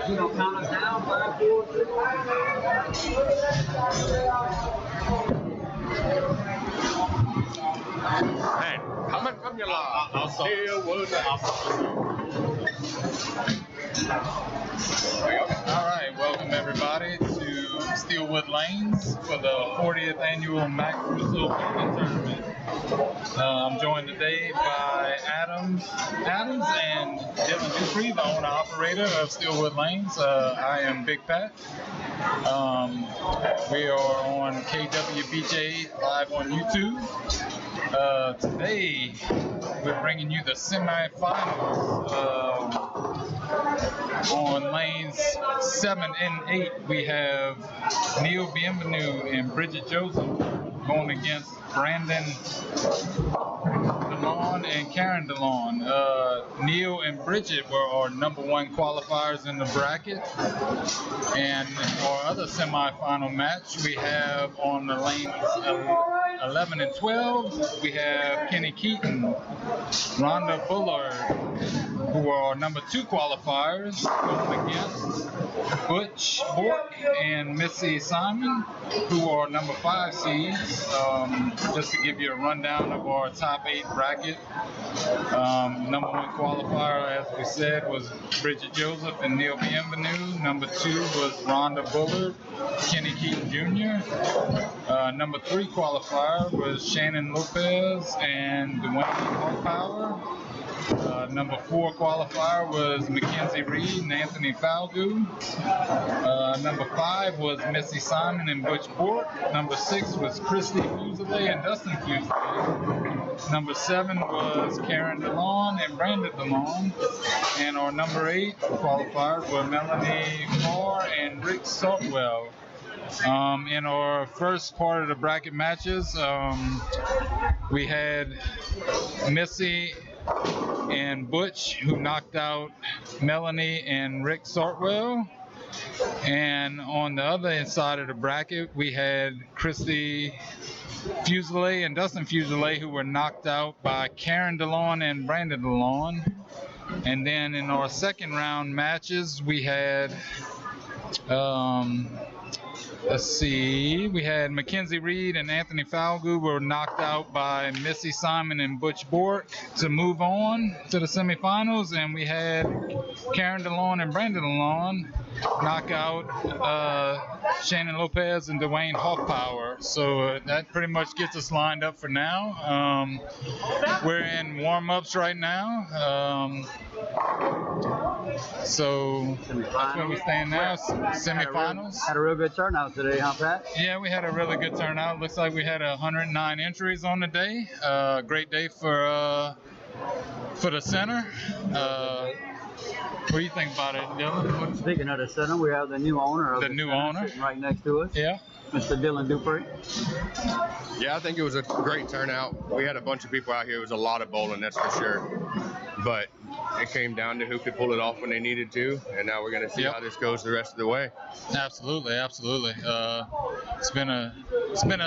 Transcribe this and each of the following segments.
You don't count us down. 5, 4, 3. Man, coming from your lot, Steelwood Lanes. Alright, welcome everybody to Steelwood Lanes for the 40th annual Mac Russo tournament. I'm joined today by Adams and Dylan Dupree, the owner-operator of Steelwood Lanes. I am Big Pat. We are on KWBJ live on YouTube. Today we're bringing you the semifinals. On lanes 7 and 8 we have Neil Bienvenu and Bridget Joseph going against Brandon DeLon and Karen DeLon. Neil and Bridget were our #1 qualifiers in the bracket. And our other semifinal match we have on the lanes 11 and 12, we have Kenny Keaton, Rhonda Bullard, who are our #2 qualifiers, going against Butch Bork and Missy Simon, who are #5 seeds. Just to give you a rundown of our top 8 bracket. #1 qualifier, as we said, was Bridget Joseph and Neil Bienvenu. #2 was Rhonda Bullard, Kenny Keaton Jr. #3 qualifier was Shannon Lopez and Dwayne Hollpower. #4 qualifier was Mackenzie Reed and Anthony Falgu. #5 was Missy Simon and Butch Bork. #6 was Christy Fusilier and Dustin Fusilier. #7 was Karen DeLon and Brandon DeLon. And our #8 qualifiers were Melanie Moore and Rick Saltwell. In our first part of the bracket matches, we had Missy and Butch, who knocked out Melanie and Rick Sartwell. And on the other side of the bracket, we had Christy Fusilier and Dustin Fusilier, who were knocked out by Karen DeLon and Brandon DeLon. And then in our second round matches, we had we had Mackenzie Reed and Anthony Falgu were knocked out by Missy Simon and Butch Bork to move on to the semifinals, and we had Karen DeLon and Brandon DeLon knock out Shannon Lopez and Dwayne Hoffpower. So that pretty much gets us lined up for now. We're in warm-ups right now. So that's where we stand now, semifinals. Had a real good turnout today, huh, Pat? Yeah, we had a really good turnout. Looks like we had 109 entries on the day. Great day for the center. What do you think about it, Dylan? Speaking of the center, we have the new owner of the new center owner sitting right next to us. Yeah. Mr. Dylan Dupree. Yeah, I think it was a great turnout. We had a bunch of people out here. It was a lot of bowling, that's for sure. But it came down to who could pull it off when they needed to, and now we're going to see how this goes the rest of the way. Absolutely. It's been a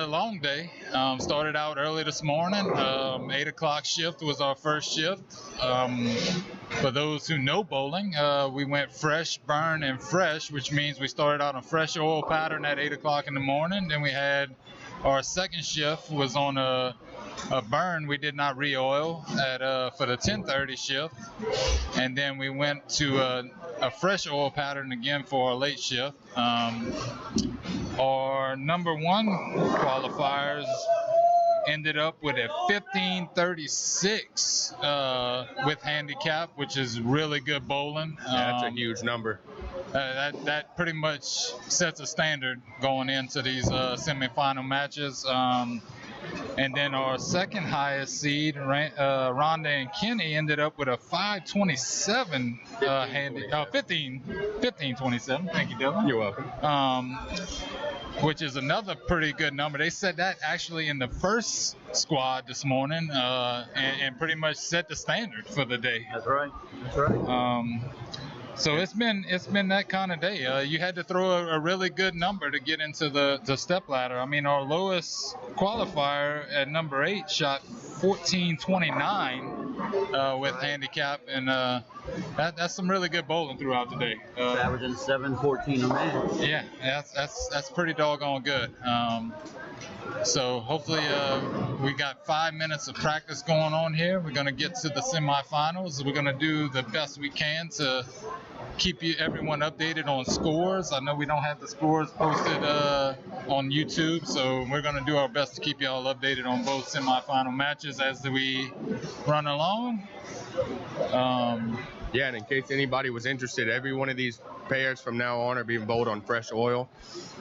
long day. Started out early this morning. 8 o'clock shift was our first shift. For those who know bowling, we went fresh, burn, and fresh, which means we started out on fresh oil pattern at 8 o'clock in the morning. Then we had our second shift was on a burn. We did not re-oil for the 10:30 shift, and then we went to a fresh oil pattern again for our late shift. Our #1 qualifiers ended up with a 15:36 with handicap, which is really good bowling. Yeah, that's a huge number. That pretty much sets a standard going into these semifinal matches. And then our second highest seed, Rhonda and Kenny, ended up with a 5:27 handicap. 15:27. Thank you, Dylan. You're welcome. Which is another pretty good number. They said that actually in the first squad this morning, and pretty much set the standard for the day. That's right. That's right. So it's been that kind of day. You had to throw a really good number to get into the step ladder. I mean, our lowest qualifier at #8 shot 14:29, with handicap, and that's some really good bowling throughout the day. Averaging 7.14 a match. Yeah, that's pretty doggone good. So hopefully we got 5 minutes of practice going on here. We're going to get to the semifinals. We're going to do the best we can to keep everyone updated on scores. I know we don't have the scores posted on YouTube, so we're going to do our best to keep y'all updated on both semifinal matches as we run along. Yeah, and in case anybody was interested, every one of these pairs from now on are being bowled on fresh oil.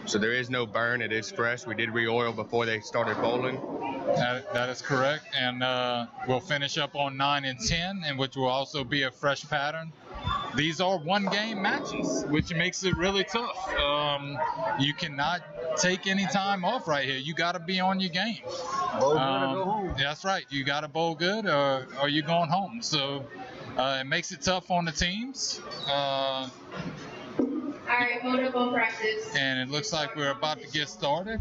So there is no burn, it is fresh. We did re-oil before they started bowling. That is correct, and we'll finish up on 9 and 10, and which will also be a fresh pattern. These are one-game matches, which makes it really tough. You cannot take any time off right here. You got to be on your game. Bowl good or go home. That's right. You got to bowl good, or you're going home. So it makes it tough on the teams. All right, hold up on practice. And it looks like we're about to get started.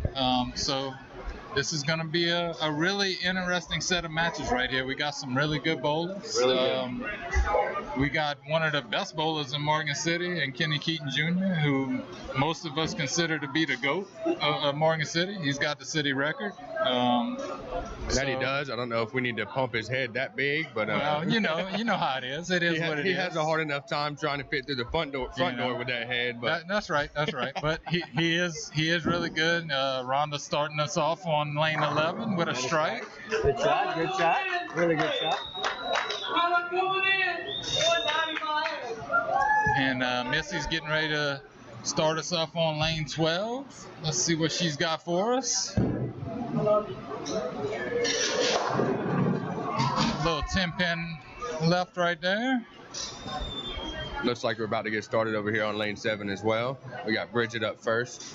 So this is going to be a really interesting set of matches right here. We got some really good bowlers. Really good. We got one of the best bowlers in Morgan City, and Kenny Keaton Jr., who most of us consider to be the GOAT of Morgan City. He's got the city record. That he does. I don't know if we need to pump his head that big, but well, you know how it is. It is what it is. He has a hard enough time trying to fit through the front door with that head. But that's right. But he is really good. Rhonda starting us off on lane 11 with a strike. Good shot. Really good shot. And Missy's getting ready to start us off on lane 12. Let's see what she's got for us. Little 10-pin left right there. Looks like we're about to get started over here on lane 7 as well. We got Bridget up first.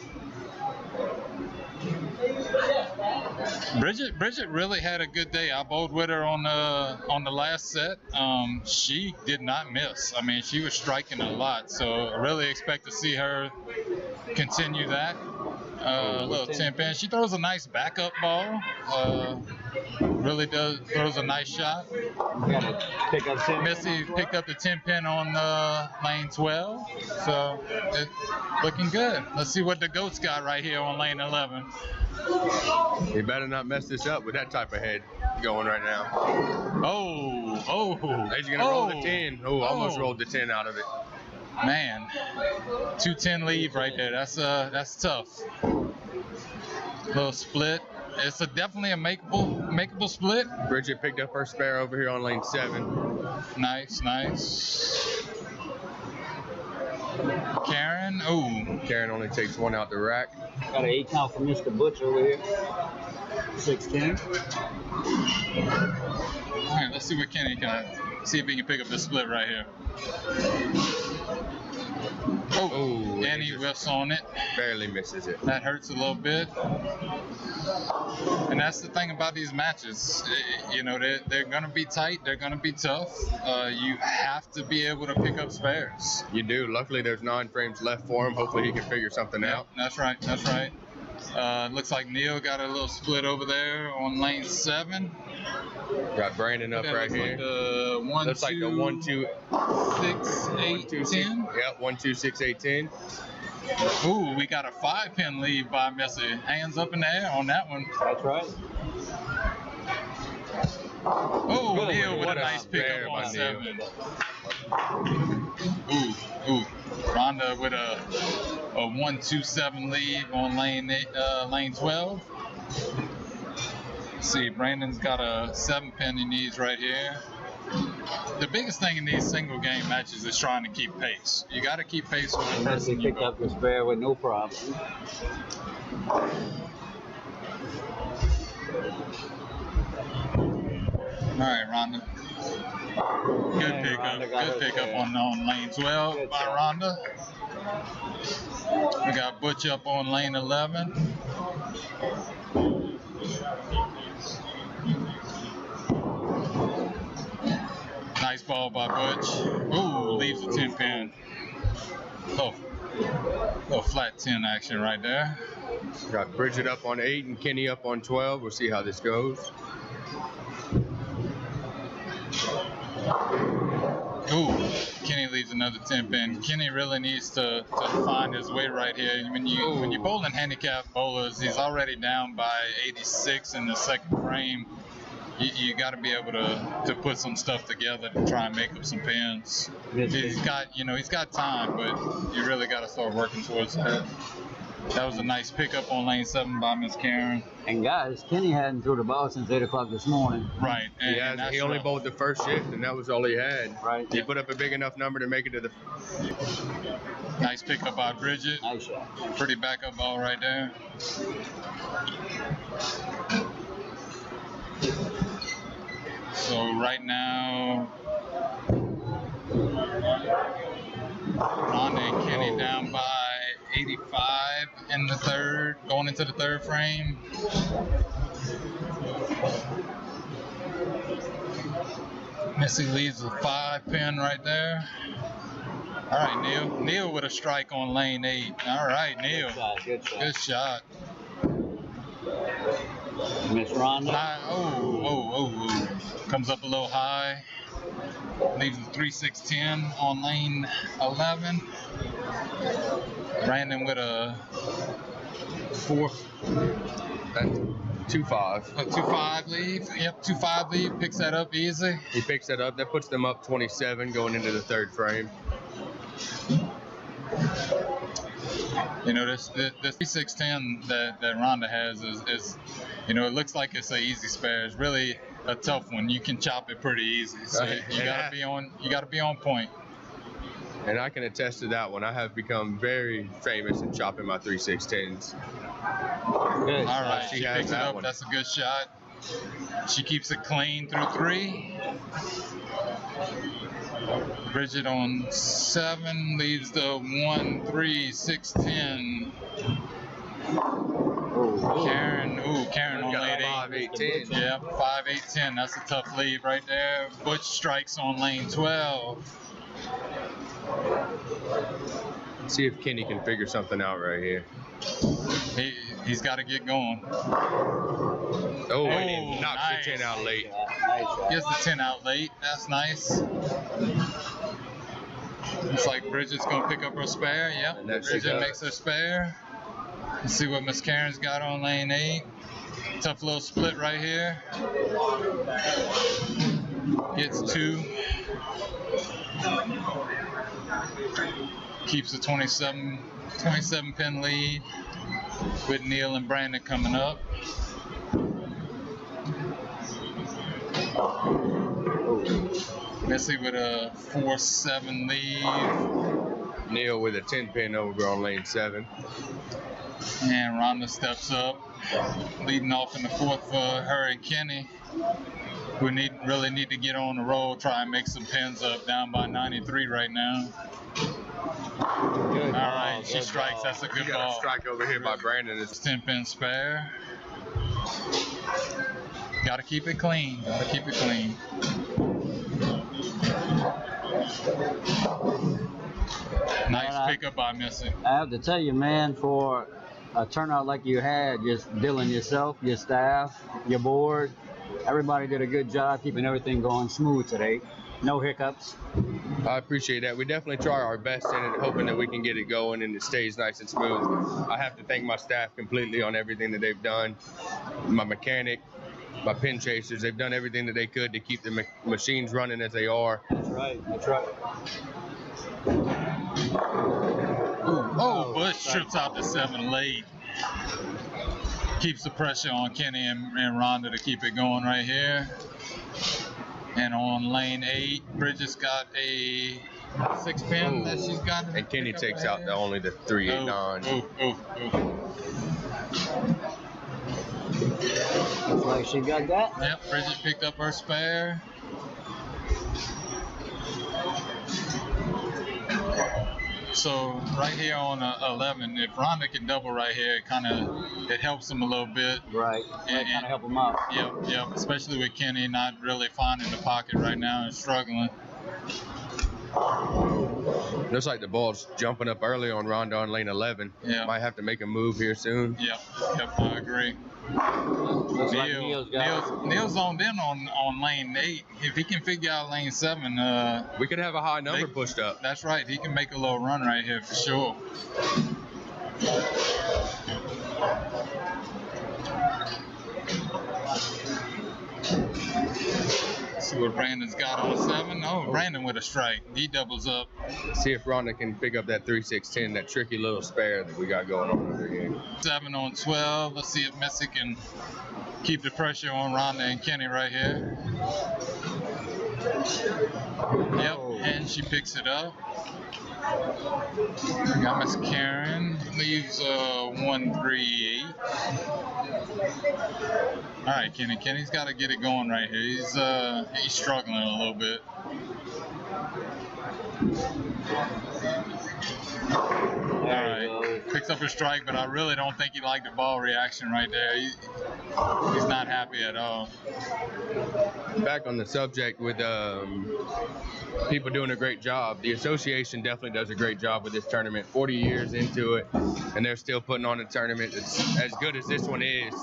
Bridget really had a good day. I bowled with her on the last set. She did not miss. I mean, she was striking a lot. So I really expect to see her continue that. Little 10-pin. She throws a nice backup ball. Really throws a nice shot. Pick up 10. Missy picked up the 10-pin on lane 12. So it's looking good. Let's see what the GOAT's got right here on lane 11. You better not mess this up with that type of head going right now. Oh. He's going to roll the 10. Oh, almost rolled the 10 out of it. Man, 2-10 lead right there. That's tough. Little split. It's definitely a makeable split. Bridget picked up her spare over here on lane 7. Nice. Karen. Oh, Karen only takes one out the rack. Got an 8 count from Mr. Butcher over here. 6-10. All right, let's see what Kenny can. See if he can pick up this split right here. Oh, and he whiffs on it. Barely misses it. That hurts a little bit. And that's the thing about these matches. You know, they're going to be tight. They're going to be tough. You have to be able to pick up spares. You do. Luckily, there's 9 frames left for him. Hopefully, he can figure something out. That's right. Looks like Neil got a little split over there on lane 7. Got Brandon up right here. Looks like the 1, 2, 6, 8, 10. Yep, 1, 2, 6, 8, 10. Ooh, we got a 5-pin lead by Missy. Hands up in the air on that one. That's right. Oh, Good. Neil with What a a nice pickup spare on by 7. Ooh. Rhonda with a 1-2-7 lead on lane 12. Let's see, Brandon's got a 7-pin he needs right here. The biggest thing in these single game matches is trying to keep pace. You got to keep pace with the person you Picked go. up the spare with no problem. All right, Rhonda. Good pickup on lane 12 Good by job. Rhonda. We got Butch up on lane 11. Nice ball by Butch. Ooh, leaves the 10-pin. Little flat 10 action right there. Got Bridget up on 8 and Kenny up on 12. We'll see how this goes. Ooh, Kenny leaves another 10 pin. Kenny really needs to find his way right here. When you're bowling handicap bowlers, he's already down by 86 in the second frame. You got to be able to put some stuff together to try and make up some pins. He's got time, but you really got to start working towards that. That was a nice pickup on lane 7 by Miss Karen. And guys, Kenny hadn't threw the ball since 8 o'clock this morning. Right. He only bowled the first shift, and that was all he had. Right. He put up a big enough number to make it to the. Nice pickup by Bridget. Nice shot. Pretty backup ball right there. So right now, Rhonda and Kenny down by 85 in the third, going into the third frame. Missy leads a 5 pin right there. All right, Neil. Neil with a strike on lane 8. All right, Neil. Good shot. Good shot. Miss Rhonda. Comes up a little high. Leaves a 3-6-10 on lane 11. Brandon with a 2-5. A 2-5 lead. Yep, 2-5 lead. Picks that up easy. He picks that up. That puts them up 27 going into the third frame. You know, this 3-6-10 that Rhonda has is, you know, it looks like it's an easy spare. It's really a tough one. You can chop it pretty easy. So you gotta be on point. And I can attest to that one. I have become very famous in chopping my 3-6-10s. Good. All right, She she has picks it that up. one. That's a good shot. She keeps it clean through 3. Bridget on 7 leads the 1-3-6-10. Karen on lane 8. 5-8-10. Yeah, 5-8-10. That's a tough lead right there. Butch strikes on lane 12. See if Kenny can figure something out right here. He's got to get going. And he knocks nice. the 10 out late. Nice shot. Gets the 10 out late. That's nice. Looks like Bridget's going to pick up her spare. Yep, And that she Bridget does. makes her spare. Let's see what Miss Karen's got on lane 8. Tough little split right here. Gets 2. Keeps the 27 pin lead with Neil and Brandon coming up. Missy with a 4-7 lead. Neil with a 10 pin over on lane 7. And Rhonda steps up, leading off in the 4th for her and Kenny, who really need to get on the roll, try and make some pins up, down by 93 right now. Good. All right, ball, she good strikes. ball. That's a good You got ball. a strike over here by Brandon. It's 10 pin spare. Got to keep it clean. Got to keep it clean. Nice pickup by Missy. I have to tell you, man, for a turnout like you had, just Dylan, yourself, your staff, your board, everybody did a good job keeping everything going smooth today. No hiccups. I appreciate that. We definitely try our best in it, hoping that we can get it going and it stays nice and smooth. I have to thank my staff completely on everything that they've done. My mechanic, my pin chasers, they've done everything that they could to keep the machines running as they are. That's right. That's right. Oh, Bush trips out to 7 late. Keeps the pressure on Kenny and Rhonda to keep it going right here. And on lane 8, Bridget's got a 6 pin that she's got. And Kenny takes out only the 3-8-9. Looks like she got that. Yep, Bridget picked up her spare. So right here on 11, if Rhonda can double right here, it helps them a little bit. Right. Kind of help them out. Yep, especially with Kenny not really finding the pocket right now and struggling. Looks like the ball's jumping up early on Rhonda on lane 11. Yeah. Might have to make a move here soon. Yep, I agree. Looks like Neil's zoned in on lane 8. If he can figure out lane 7, We could have a high number pushed up. that's right. He can make a little run right here for sure. See what Brandon's got on 7. Oh, Brandon with a strike. He doubles up. See if Rhonda can pick up that 3-6-10, that tricky little spare that we got going on over here. 7 on 12. Let's see if Missy can keep the pressure on Rhonda and Kenny right here. Yep, and she picks it up. We got Miss Karen, leaves 138. All right, Kenny's got to get it going right here. He's struggling a little bit. All right, picks up a strike, but I really don't think he liked the ball reaction right there. He's not happy at all. Back on the subject with people doing a great job. The association definitely does a great job with this tournament. 40 years into it, and they're still putting on a tournament that's as good as this one is,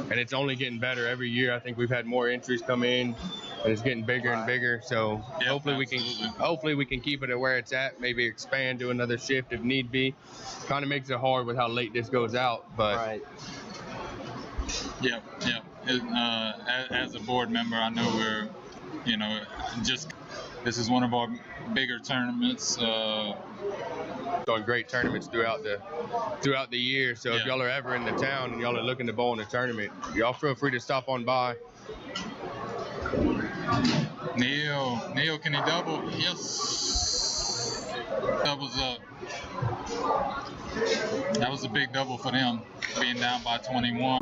and it's only getting better every year. I think we've had more entries come in, and it's getting bigger and bigger. So hopefully we can keep it at where it's at. Maybe expand to another shift if need be. Kind of makes it hard with how late this goes out, but. Right. Yep. As a board member, I know we're, this is one of our bigger tournaments. On great tournaments throughout the year. So if y'all are ever in the town and y'all are looking to bowl in a tournament, y'all feel free to stop on by. Neil, can he double? Yes. Doubles up. That was a big double for them, being down by 21.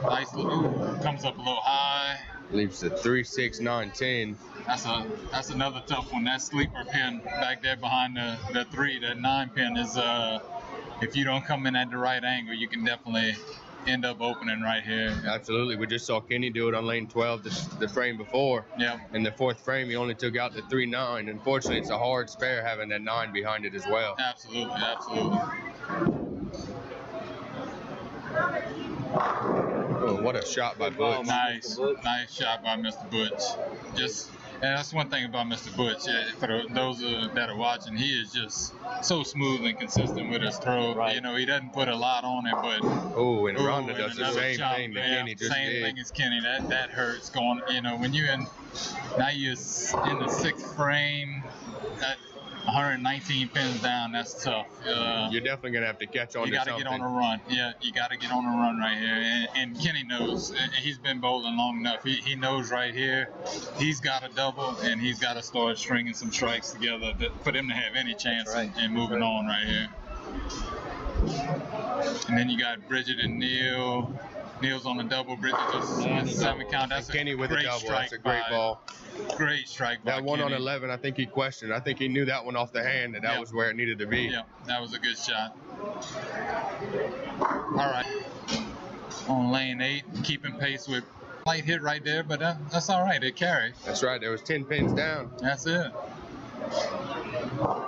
Nice little, comes up a little high. Leaves the 3, 6, 9, 10. That's another tough one. That sleeper pin back there behind the 3, that 9 pin is if you don't come in at the right angle, you can definitely end up opening right here. Absolutely. We just saw Kenny do it on lane 12 the frame before. Yeah. In the 4th frame, he only took out the 3-9. Unfortunately, it's a hard spare having that 9 behind it as well. Absolutely. Oh, what a shot by Butch. Nice shot by Mr. Butch. And that's one thing about Mr. Butch. For those that are watching, he is just so smooth and consistent with his throw. Right. He doesn't put a lot on it, but and Rhonda does the same thing that Kenny just same did. thing as Kenny. That hurts going. When you're in the 6th frame. 119 pins down, that's tough. You're definitely going to have to catch on to something. You got to get on a run. Yeah, you got to get on a run right here. And Kenny knows. He's been bowling long enough. He knows right here he's got a double, and he's got to start stringing some strikes together for them to have any chance in moving on right here. And then you got Bridget and Neil. Neil's on the double. Bridget just 7 count. That's Kenny with a double. That's a great ball. Great strike by That one Kenny. on 11, I think he questioned. I think he knew that one off the hand, that was where it needed to be. Yeah, that was a good shot. All right. On lane 8, keeping pace with light hit right there, but that's all right. It carried. That's right. There was 10 pins down. That's it.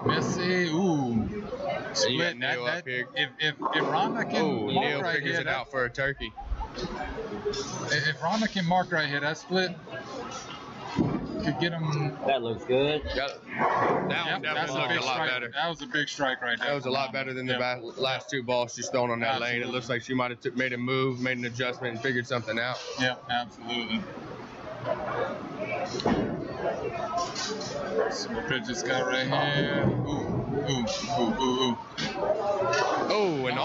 Missy, ooh. Split. Neil up here. If Rhonda can mark Neil right figures here, it out for a turkey. If Rhonda can mark right here, that split could get him. That looks good. That one definitely looked a lot better. That was a big strike right there. That was a lot better than the last 2 balls she's thrown on that lane. It looks like she might have made a move, made an adjustment, and figured something out. Yeah, absolutely. So what Bridget's got right here. Ooh. Oh, and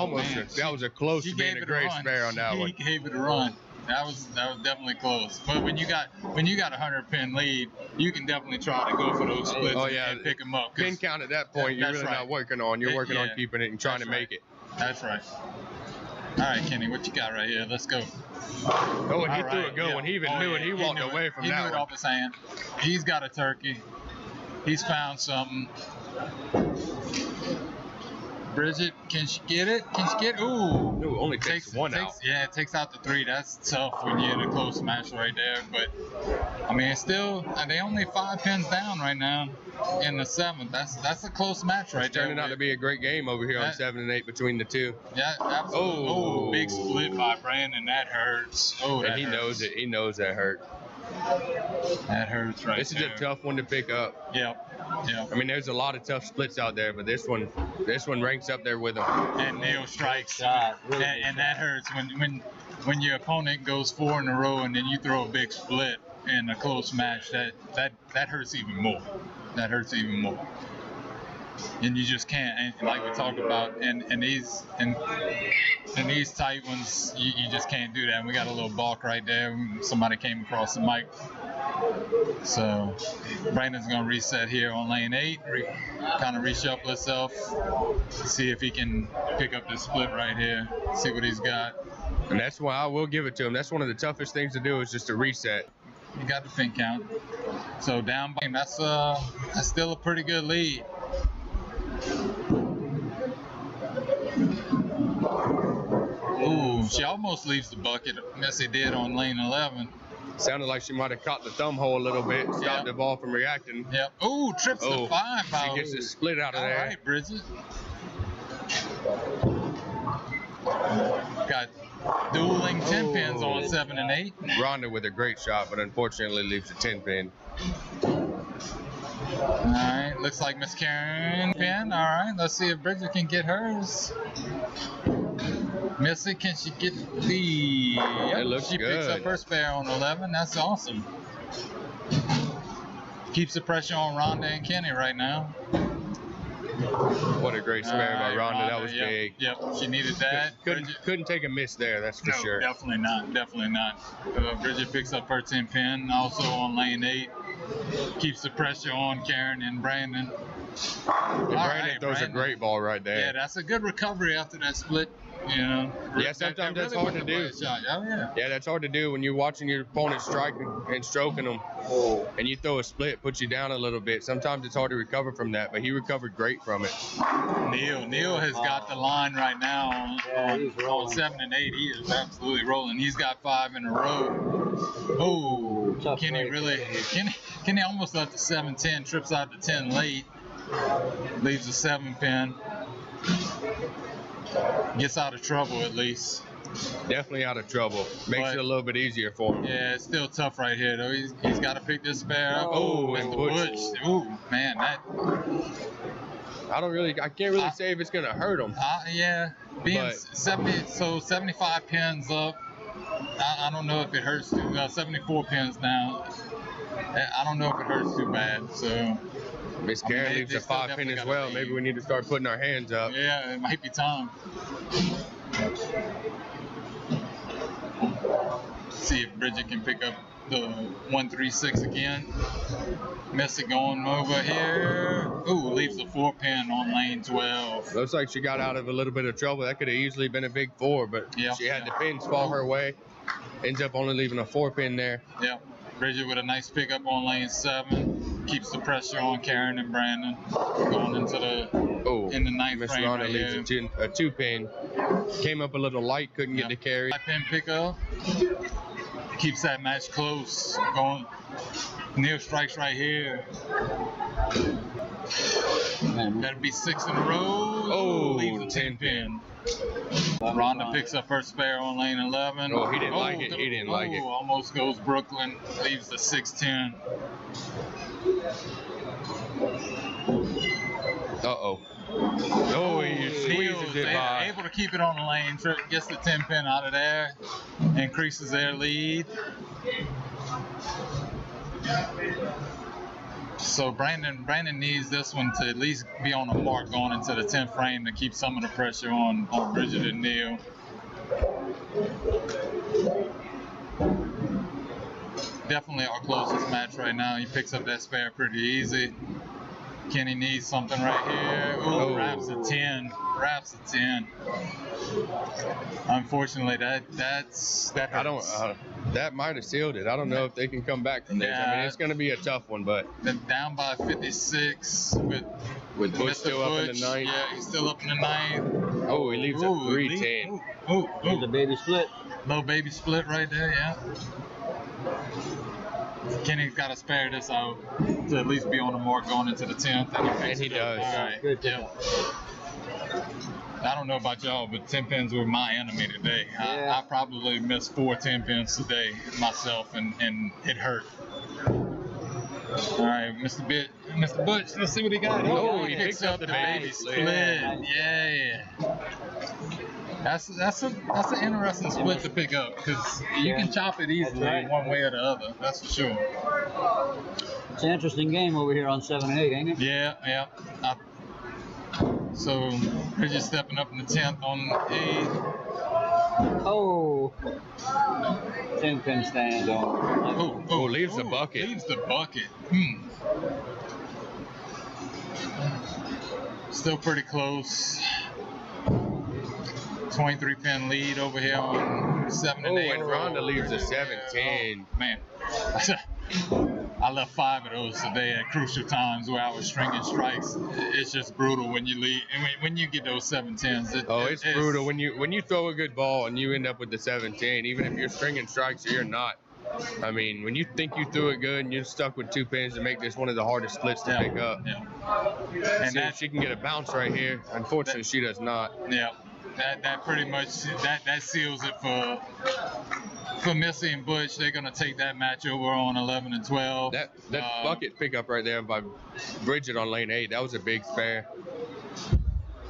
that was a close to being a great spare on that one. He gave it a run. That was definitely close. But when you got a 100 pin lead, you can definitely try to go for those splits and pick them up. Pin count at that point, you're really not working on. You're working on keeping it and trying to make it. That's right. All right, Kenny, what you got right here? Let's go. Oh, and he threw a good one. He even knew it. He walked away from that one. He knew it off his hand. He's got a turkey. He's found something. Bridget, can she get it? Can she get? Ooh. Ooh, only takes one out. Yeah, it takes out the 3. That's tough when you're in a close match right there. But I mean, it's still they only 5 pins down right now in the 7th. That's a close match right It's there. turning out to be a great game over here on 7 and 8 between the two. Yeah, absolutely. Oh. Oh, big split by Brandon. That hurts. Oh, that And he hurts. knows it. He knows that hurt. That hurts right This is there. a tough one to pick up. Yep. I mean, there's a lot of tough splits out there, but this one ranks up there with them. And Neil strikes. Really And that hurts when your opponent goes 4 in a row and then you throw a big split in a close match. That hurts even more. That hurts even more. And you just can't. And like we talked about, in these tight ones, you just can't do that. And we got a little balk right there. Somebody came across the mic. So Brandon's gonna reset here on lane 8, kind of reshuffle himself, see if he can pick up this split right here, see what he's got. And that's why I will give it to him. That's one of the toughest things to do, is just to reset. You got the pin count. So down by him, that's still a pretty good lead. Ooh, she almost leaves the bucket. Missy did on lane 11. Sounded like she might have caught the thumb hole a little bit, stopped the ball from reacting. Yep. Ooh, trips the 5 out. She gets a split out of there. All right, Bridget. Got dueling 10 pins on 7 and 8. Rhonda with a great shot, but unfortunately leaves a 10 pin. All right, looks like Miss Karen pin. All right, let's see if Bridget can get hers. Missy, can she get the? Yep, It looks she picks good. up her spare on 11. That's awesome. Keeps the pressure on Rhonda and Kenny right now. What a great spare by Rhonda. That was yep, big. Yep, she needed that. Couldn't take a miss there, that's for sure. Definitely not. Definitely not. Bridget picks up her 10 pin, also on lane 8. Keeps the pressure on Karen and Brandon. Brandon throws a great ball right there. Yeah, that's a good recovery after that split. You know. Yeah, sometimes that's hard to do. Oh yeah. Yeah, that's hard to do when you're watching your opponent striking and stroking them, and you throw a split, puts you down a little bit. Sometimes it's hard to recover from that, but he recovered great from it. Neil has got the line right now on 7 and 8. He is absolutely rolling. He's got 5 in a row. Oh, Kenny almost left the 7-10, trips out the 10 late, leaves the 7 pin. Gets out of trouble at least. Definitely out of trouble. Makes it a little bit easier for him. Yeah, it's still tough right here though. He's got to pick this spare up. Oh, and Butch. Ooh, man, that. I can't really say if it's gonna hurt him. Yeah, being 75 pins up. I don't know if it hurts too. 74 pins now. I don't know if it hurts too bad. So. Miss Karen leaves a 5 pin as well. Maybe we need to start putting our hands up. Yeah, it might be time. See if Bridget can pick up the 136 again. Missy going over here. Ooh, leaves the 4 pin on lane 12. Looks like she got out of a little bit of trouble. That could have easily been a big 4, but she had the pins fall her way. Ends up only leaving a 4 pin there. Yep. Bridget with a nice pickup on lane 7. Keeps the pressure on Karen and Brandon. Going into in the 9th Miss frame Rhonda right leaves here. a 2 pin. Came up a little light, couldn't get the carry. 5 pin pickup. Keeps that match close. Going. Neil strikes right here. That'll be 6 in a row. Oh, leaves a 10 pin. Rhonda picks up her spare on lane 11. Oh, he didn't like it. He didn't like it. Almost goes Brooklyn. Leaves the 6-10. Uh-oh. Oh, he squeezes it by. Able to keep it on the lane. Gets the 10 pin out of there. Increases their lead. So Brandon needs this one to at least be on the mark going into the 10th frame to keep some of the pressure on Bridget and Neil. Definitely our closest match right now. He picks up that spare pretty easy. Kenny needs something right here. Ooh, wraps a 10. Wraps a 10. Unfortunately, that hurts. That might have sealed it. I don't know if they can come back from this. I mean, it's going to be a tough one, but they're down by 56 with Butch Mr. still Butch. up in the ninth. Yeah, he's still up in the ninth. Oh, he leaves a 3-10. There's a baby split. Little baby split right there, yeah. Kenny's got to spare this out to at least be on the mark going into the 10th. And he does. All right. Good Yeah. I don't know about y'all, but 10 pins were my enemy today. Yeah. I probably missed 4 10 pins today myself, and it hurt. All right, Mr. Butch, let's see what he got. Oh, he picks picks up the the baby baby split. split. Yeah. That's an interesting split to pick up because you can chop it easily right. one way or the other. That's for sure. It's an interesting game over here on 7 and 8, ain't it? Yeah. So Bridget stepping up in the 10th on 8. Oh, 10 pin stand on. Oh, leaves the bucket. Leaves the bucket. Still pretty close. 23 pin lead over here on 7 and 8. And Rhonda leaves a 7-10. Man, I left 5 of those today at crucial times where I was stringing strikes. It's just brutal when you lead. And when you get those 7-10s. It's brutal when you throw a good ball and you end up with the 7-10, even if you're stringing strikes or you're not. I mean, when you think you threw it good and you're stuck with 2 pins to make this one of the hardest splits to pick up. Yeah. And see if she can get a bounce right here. Unfortunately, she does not. Yeah. That pretty much that seals it for Missy and Butch. They're gonna take that match over on 11 and 12. That bucket pickup right there by Bridget on lane 8. That was a big spare.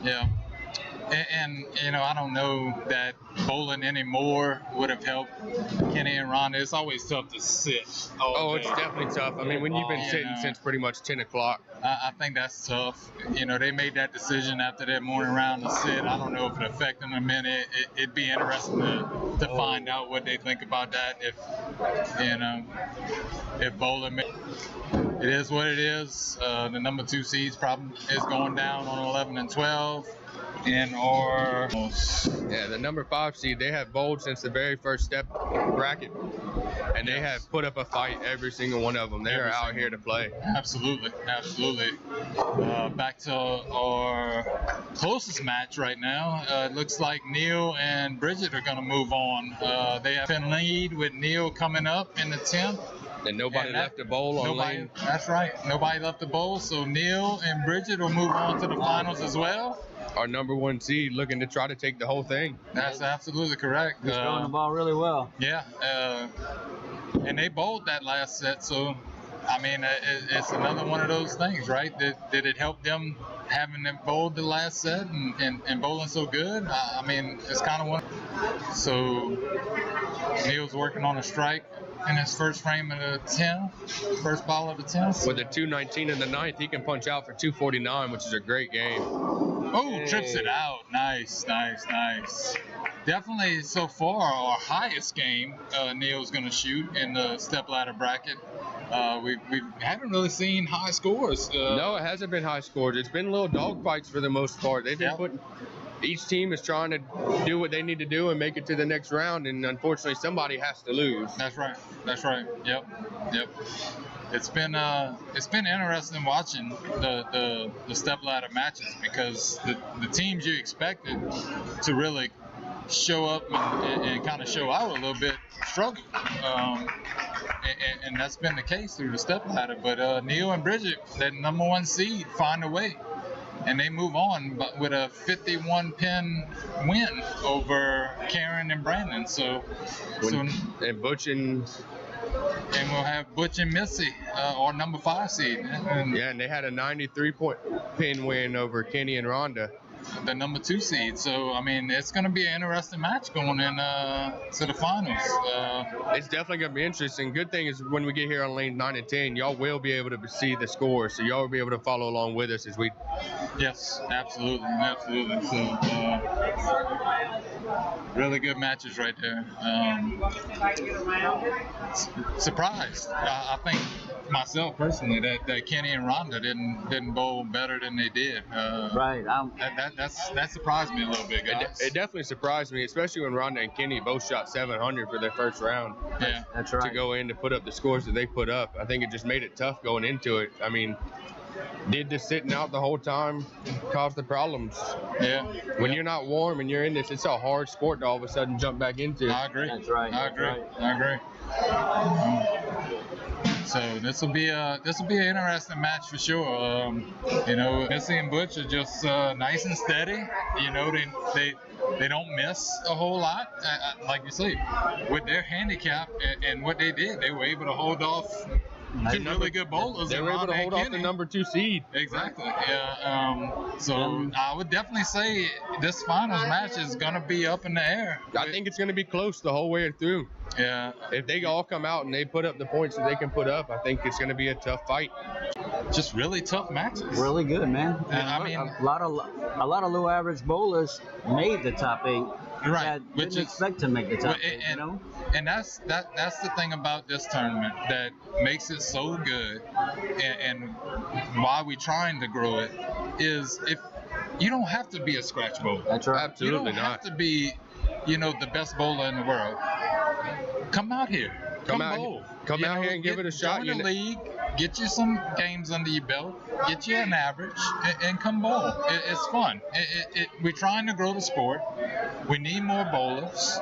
Yeah. And I don't know that bowling anymore would have helped Kenny and Rhonda. It's always tough to sit. It's definitely tough. I mean, when you've been sitting since pretty much 10 o'clock. I think that's tough. They made that decision after that morning round to sit. I don't know if it affected them a minute. It'd be interesting to find out what they think about that. If bowling, it is what it is. The number 2 seeds probably is going down on 11 and 12. The number 5 seed, they have bowled since the very first step bracket, and they have put up a fight, every single one of them. They are out here to play. Absolutely. Back to our closest match right now. It looks like Neil and Bridget are going to move on. They have been lead with Neil coming up in the 10th. And nobody left a bowl on lane. That's right. Nobody left a bowl. So Neil and Bridget will move on to the finals as well. Our number 1 seed looking to try to take the whole thing. That's absolutely correct. He's throwing the ball really well. Yeah. And they bowled that last set. So, I mean, it's another one of those things, right? Did it help them having them bowled the last set and bowling so good? I mean, it's kind of one. So Neil's working on a strike in his first frame of the 10th, first ball of the 10th. With a 219 in the 9th, he can punch out for 249, which is a great game. Trips it out. Nice. Definitely so far our highest game Neil's going to shoot in the stepladder bracket. We haven't really seen high scores. No, it hasn't been high scores. It's been little dog fights for the most part. They've been putting. Each team is trying to do what they need to do and make it to the next round, and unfortunately, somebody has to lose. That's right. Yep. It's been interesting watching the stepladder matches because the teams you expected to really show up and kind of show out a little bit struggle, and that's been the case through the stepladder. But Neil and Bridget, that number 1 seed, find a way. And they move on but with a 51 pin win over Karen and Brandon. And Butch and we'll have Butch and Missy, our number 5 seed. And they had a 93 pin win over Kenny and Rhonda, the number 2 seed. So I mean, it's going to be an interesting match going in to the finals. It's definitely going to be interesting. Good thing is when we get here on lane 9 and 10, y'all will be able to see the scores, so y'all will be able to follow along with us as we. Yes, absolutely. So really good matches right there. Surprised. I think myself personally that Kenny and Rhonda didn't bowl better than they did. Right. That surprised me a little bit, guys. It definitely surprised me, especially when Rhonda and Kenny both shot 700 for their first round. Yeah, that's right. To go in to put up the scores that they put up, I think it just made it tough going into it. I mean, did the sitting out the whole time cause the problems? Yeah. When you're not warm and you're in this, it's a hard sport to all of a sudden jump back into. I agree. That's right. I agree. Right. I agree. So this will be an interesting match for sure. You know, Missy and Butch are just nice and steady. You know, they don't miss a whole lot. Like you say, with their handicap and what they did, they were able to hold off two really good bowlers. They were able to hold off the number 2 seed. Exactly. Yeah. So I would definitely say this finals match is gonna be up in the air. I think it's going to be close the whole way through. Yeah. If they all come out and they put up the points that they can put up, I think it's going to be a tough fight. Just really tough matches. Really good, man. And I mean, a lot of low average bowlers made the top 8. Right, That didn't expect to make the top 8, and, you know? And that's the thing about this tournament that makes it so good, and why we're trying to grow it is if you don't have to be a scratch bowler. That's right. Absolutely You don't not. have to be, you know, the best bowler in the world. Come out here. Come bowl. Come You out know, here and give it a shot. Join the league. Get you some games under your belt. Get you an average and come bowl. It's fun. We're trying to grow the sport. We need more bowlers.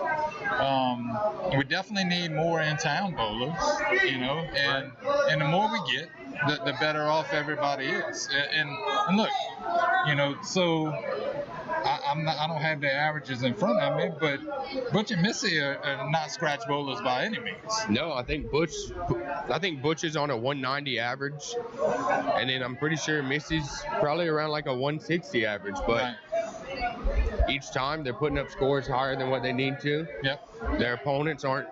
We definitely need more in-town bowlers. You know, and the more we get, the better off everybody is. And look, you know, so I don't have the averages in front of me, but Butch and Missy are not scratch bowlers by any means. No, I think Butch is on a 190 average, and then I'm pretty sure Missy's probably around like a 160 average. But each time they're putting up scores higher than what they need to. Yep. Their opponents aren't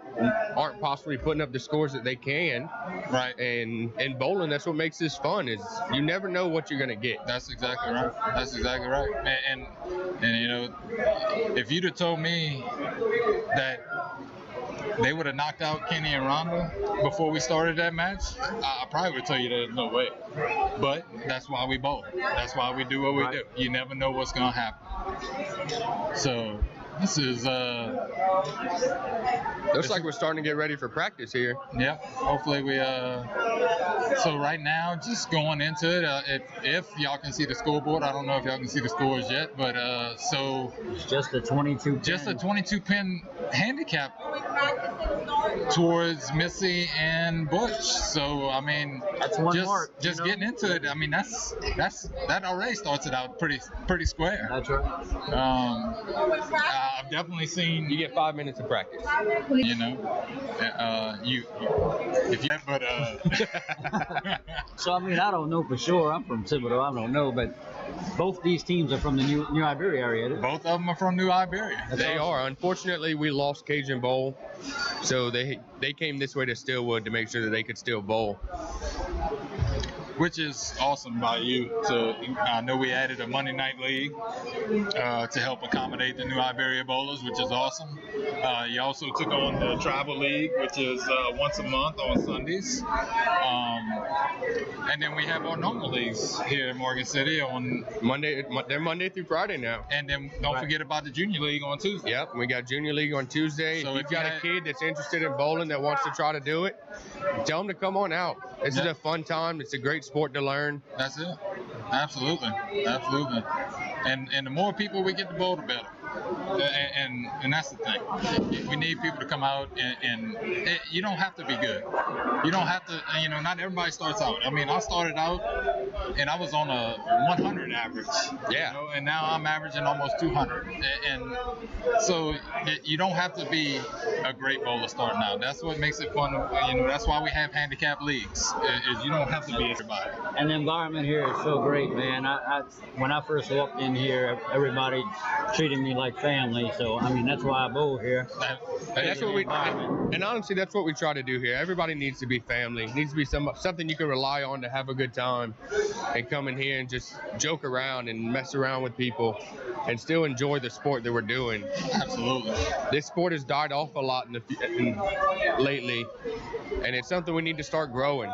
possibly putting up the scores that they can. Right. And in bowling, that's what makes this fun, is you never know what you're gonna get. That's exactly right. That's exactly right. And you know, if you'd have told me that they would have knocked out Kenny and Rhonda before we started that match, I probably would tell you there's no way. But that's why we bowl. That's why we do what we do. You never know what's gonna happen. So this is Looks like we're starting to get ready for practice here. yeah. Hopefully we so right now, just going into it, if y'all can see the scoreboard, I don't know if y'all can see the scores yet, but so It's just a 22 pin. just a 22 pin handicap towards Missy and Butch. So I mean, That's one just mark, you know? getting into it. I mean, that already starts it out pretty square. That's right. I've definitely seen, You get 5 minutes of practice. you know, but So, I mean, I don't know for sure. I'm from Thibodeau. I don't know, but both these teams are from the New Iberia area. both of them are from New Iberia. They are. Unfortunately, we lost Cajun Bowl, so they came this way to Steelwood to make sure that they could still bowl. Which is awesome by you. So I know we added a Monday night league to help accommodate the New Iberia bowlers, which is awesome. You also took on the tribal league, which is once a month on Sundays. And then we have our normal leagues here in Morgan City on Monday. They're Monday through Friday now. and then don't forget about the junior league on Tuesday. Yep, we got Junior League on Tuesday. So if you've got a kid that's interested in bowling that wants to try to do it, tell them to come on out. This is a fun time. It's a great sport to learn. That's it. Absolutely. Absolutely. And the more people we get to bowl, the better. And that's the thing. We need people to come out and you don't have to be good. You don't have to, you know, not everybody starts out. I mean, I started out and I was on a 100 average. Yeah. You know, and now I'm averaging almost 200. And so you don't have to be a great bowler starting out. That's what makes it fun. You know, that's why we have handicap leagues. Is you don't have to be everybody. And the environment here is so great, man. When I first walked in here, everybody treated me like family. So, I mean, that's why I bowl here. And that's what and honestly, that's what we try to do here. Everybody needs to be family. It needs to be something you can rely on to have a good time and come in here and just joke around and mess around with people and still enjoy the sport that we're doing. Absolutely. This sport has died off a lot lately. and it's something we need to start growing.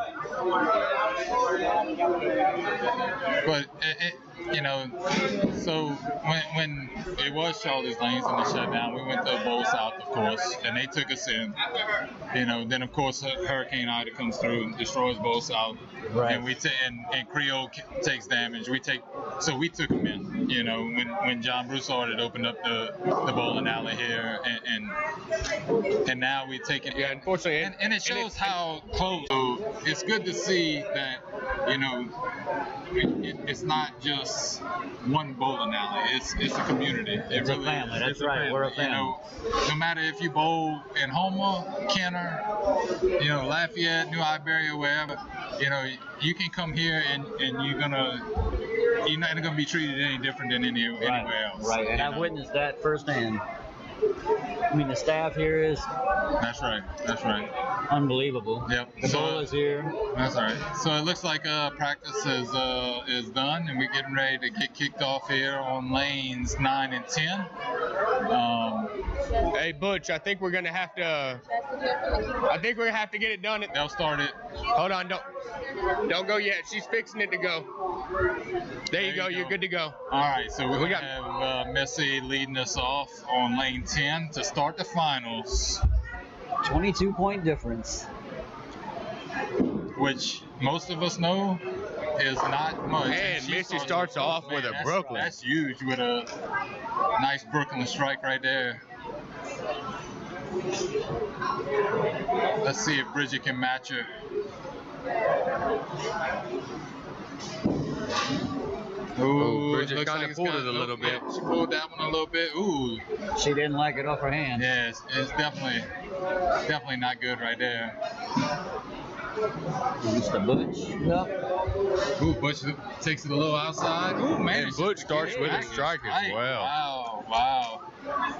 But you know, so when it was Charlie's Lanes and the shutdown, we went to Bowl South, of course, and they took us in. You know, then of course Hurricane Ida comes through and destroys Bowl South, Right. and and Creole takes damage. We took them in. You know, when John Russo had opened up the bowling alley here, and now we take it. Yeah, unfortunately, and it shows how close. So it's good to see that, you know, it's not just one bowling alley. It's a community. It's a family. That's right. We're a family. You know, no matter if you bowl in Houma, Kenner, you know, Lafayette, New Iberia, wherever, you know, you can come here and you're not gonna be treated any different than anywhere else. Right. And I've witnessed that firsthand. I mean, the staff here is That's right. unbelievable. Yep. The bowl is here. That's right. So it looks like practice is done, and we're getting ready to get kicked off here on lanes 9 and 10. Hey Butch, I think we're gonna have to get it done. They'll start it. Hold on, don't go yet. She's fixing it to go. There you go. You're good to go. All right, so we have Missy leading us off on lane 10 to start the finals. 22-point difference. Which most of us know is not much. And Missy starts off with a Brooklyn. That's huge, with a nice Brooklyn strike right there. Let's see if Bridget can match her. Ooh, Bridget kind of pulled it a little bit. She pulled that one a little bit. Ooh. She didn't like it off her hand. Yeah, it's definitely not good right there. Mr. Butch. Yep. Ooh, Butch takes it a little outside. Ooh, man. And Butch starts with a strike as well. Wow.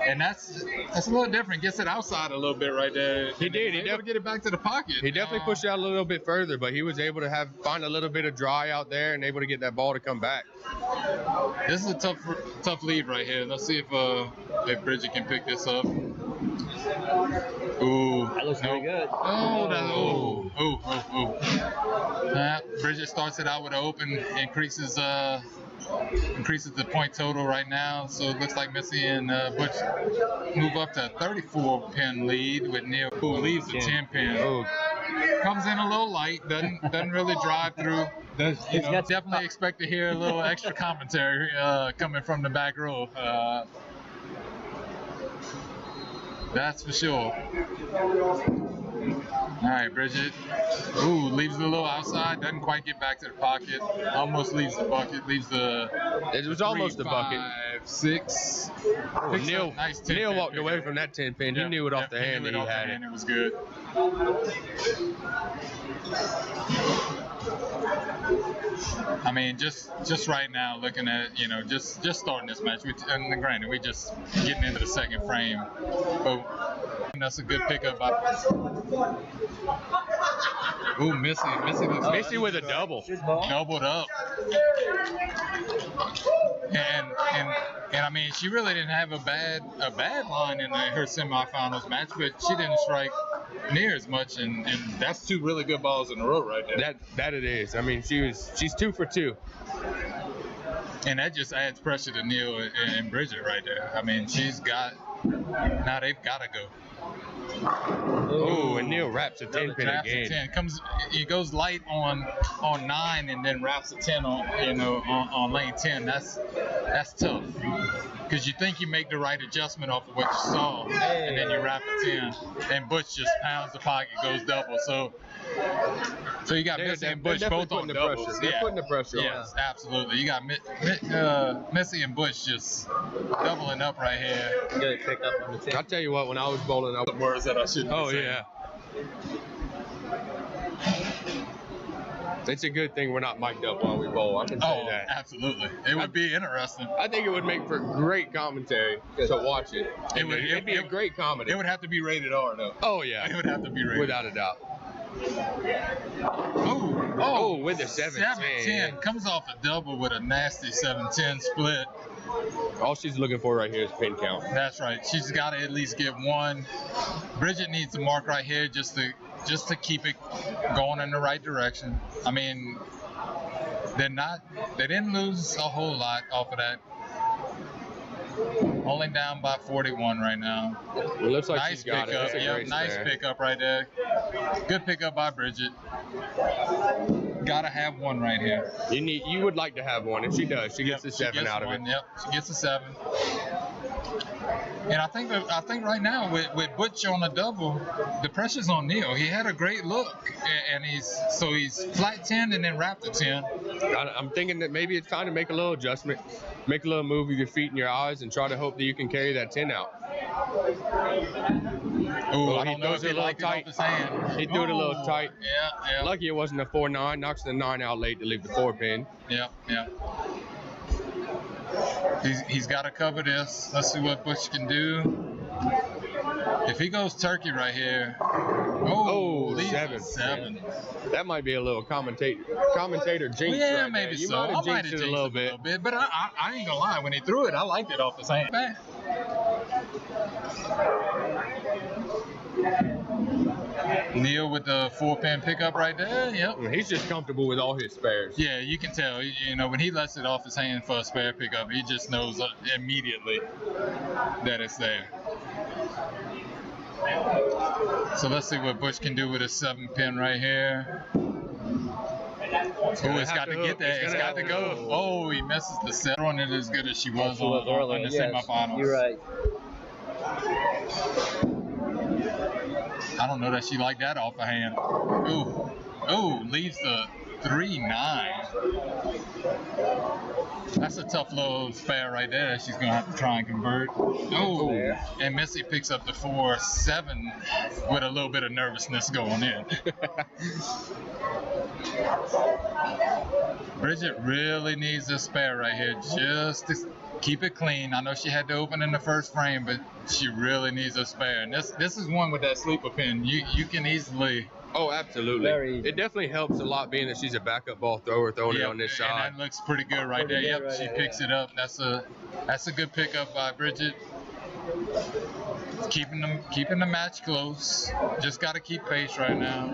And that's a little different. Gets it outside a little bit right there. He did. He able to get it back to the pocket. He definitely pushed it out a little bit further, but he was able to find a little bit of dry out there and able to get that ball to come back. This is a tough lead right here. Let's see if Bridget can pick this up. Ooh, That looks pretty good. Bridget starts it out with an open, increases the point total right now. So it looks like Missy and Butch move up to a 34-pin lead with Neil, who leaves the 10-pin. Oh. Comes in a little light, doesn't really drive through. Definitely expect to hear a little extra commentary coming from the back row. That's for sure. All right, Bridget. Ooh, leaves it a little outside. Doesn't quite get back to the pocket. Almost leaves the bucket. Leaves the. It was almost 3, the bucket. 5, 6. Neil walked away from that 10-pin. He knew it off the hand that he had it. It was good. I mean, just right now, looking at, just starting this match. And granted, we just getting into the second frame, but that's a good pickup. Ooh, Missy with a double. Doubled up. And I mean, she really didn't have a bad line in her semifinals match, but she didn't strike near as much, and that's 2 really good balls in a row right there. That it is. I mean, she's 2 for 2. And that just adds pressure to Neil and Bridget right there. I mean, they've got to go. Oh, and Neil wraps a 10-pin again. He goes light on 9 and then wraps a 10 on lane 10. That's tough, because you think you make the right adjustment off of what you saw, and then you wrap a 10, and Butch just pounds the pocket, goes double. So you got Missy and Butch both on doubles. They're putting the pressure on. Yes, absolutely. You got Missy and Butch just doubling up right here. Good pick up on the 10. I'll tell you what, when I was bowling, Words that I shouldn't. Oh yeah. It's a good thing we're not mic'd up while we bowl. I can say that. Absolutely. It would be interesting. I think it would make for great commentary to watch it. It'd be a great comedy. It would have to be rated R though. Oh yeah. It would have to be rated. Without a doubt. Oh, with a 7-10. Comes off a double with a nasty 7-10 split. All she's looking for right here is pin count. That's right. She's got to at least get 1. Bridget needs to mark right here just to just to keep it going in the right direction. I mean, they didn't lose a whole lot off of that. Only down by 41 right now. It looks like Nice she's got pickup. it. Yep, nice pickup right there. Good pickup by Bridget. Gotta have one right here. You would like to have one. If she does, she gets a 7 out of it. Yep, she gets a 7. And I think right now with Butch on the double, the pressure's on Neil. He had a great look, and he's flat 10 and then wrapped the 10. I'm thinking that maybe it's time to make a little adjustment, make a little move with your feet and your eyes, and try to hope that you can carry that 10 out. Ooh, I don't know if he liked it off his hand. He threw it a little tight. Yeah. Lucky it wasn't a 4-9. Knocks the 9 out late to leave the 4 pin. Yeah. He's got to cover this. Let's see what Butch can do. If he goes turkey right here, leaves 7. That might be a little commentator jinx. Yeah, right maybe there. You so. might have I might jinxed have it a little bit. But I ain't gonna lie. When he threw it, I liked it off his hand. Neil with the 4-pin pickup right there. Yep. He's just comfortable with all his spares. Yeah, you can tell. You know, when he lets it off his hand for a spare pickup, he just knows immediately that it's there. So let's see what Butch can do with his 7-pin right here. It's got to get there. It's got to go. Oh, he misses the 7. Throwing it as good as she was on the semifinals. You're right. I don't know that she liked that off her hand. Ooh, leaves the 3-9. That's a tough little spare right there that she's going to have to try and convert. Oh, and Missy picks up the 4-7 with a little bit of nervousness going in. Bridget really needs this spare right here just to keep it clean. I know she had to open in the first frame, but she really needs a spare. And this is one with that sleeper pin. You can easily... Oh, absolutely. It definitely helps a lot being that she's a backup ball thrower throwing it on this side. And that looks pretty good right there. Yep, she picks it up. That's a good pickup by Bridget. Keeping the match close. Just got to keep pace right now.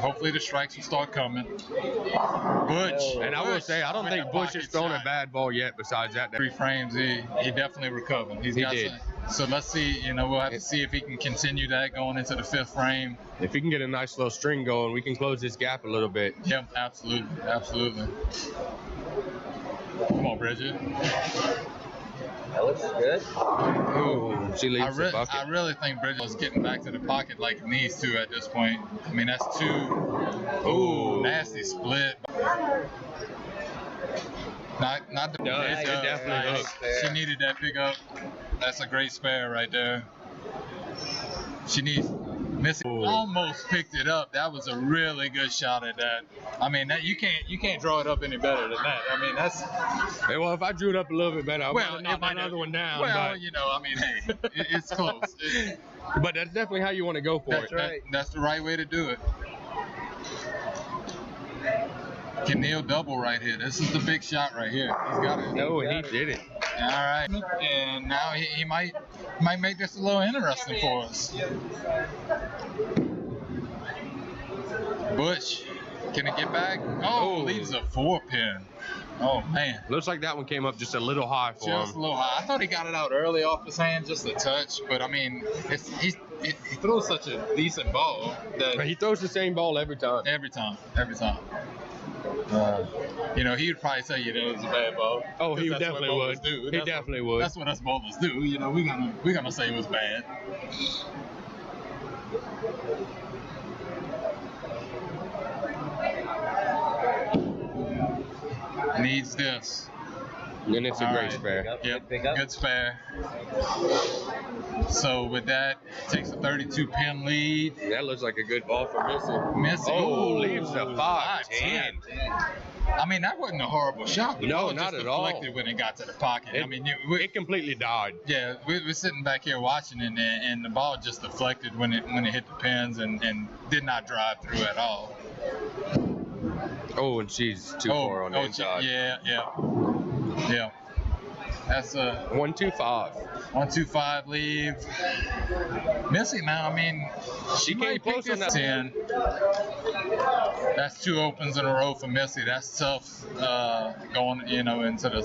Hopefully the strikes will start coming. Butch. And I will say, I don't think Butch has thrown a bad ball yet besides that. 3 frames, he definitely recovered. He did. So let's see, we'll have to see if he can continue that going into the 5th frame. If he can get a nice little string going, we can close this gap a little bit. Yep, absolutely. Come on, Bridget. That looks good. Oh, she leaves the bucket. I really think Bridget was getting back to the pocket like it needs to at this point. I mean, that's 2. Ooh, nasty split. Not the it definitely hooks. She needed that pickup. That's a great spare right there. She needs. Missy almost picked it up. That was a really good shot at that. I mean, that you can't draw it up any better than that. I mean, that's. Hey, well, if I drew it up a little bit better, I would have knocked another one down. Well, but... I mean, hey, it's close. But that's definitely how you want to go for it. That's right. That's the right way to do it. Can Neil double right here? This is the big shot right here. He's got it. No, he did it. All right, and now he might make this a little interesting for us. Butch, can it get back? Oh, leaves a 4-pin. Oh man, looks like that one came up just a little high for him. Just a little high. I thought he got it out early off his hand, just a touch. But I mean, he throws such a decent ball that he throws the same ball every time. Every time. He would probably say, it was a bad ball. Oh, he definitely would. He definitely would. That's what us bowlers do. We're gonna say it was bad. Needs this. And it's a great spare. Yep, good spare. So with that, takes a 32-pin lead. That looks like a good ball for Missy. Oh, leaves a 5-10. I mean, that wasn't a horrible shot. No, not at all. Deflected when it got to the pocket. It completely died. Yeah, we're sitting back here watching it, and the ball just deflected when it hit the pins and did not drive through at all. Oh, and she's too far on the inside. Yeah. That's a 125. 1-2-5 leave. Missy now, I mean, She came might pick close on this that. 10. That's 2 opens in a row for Missy. That's tough going, into the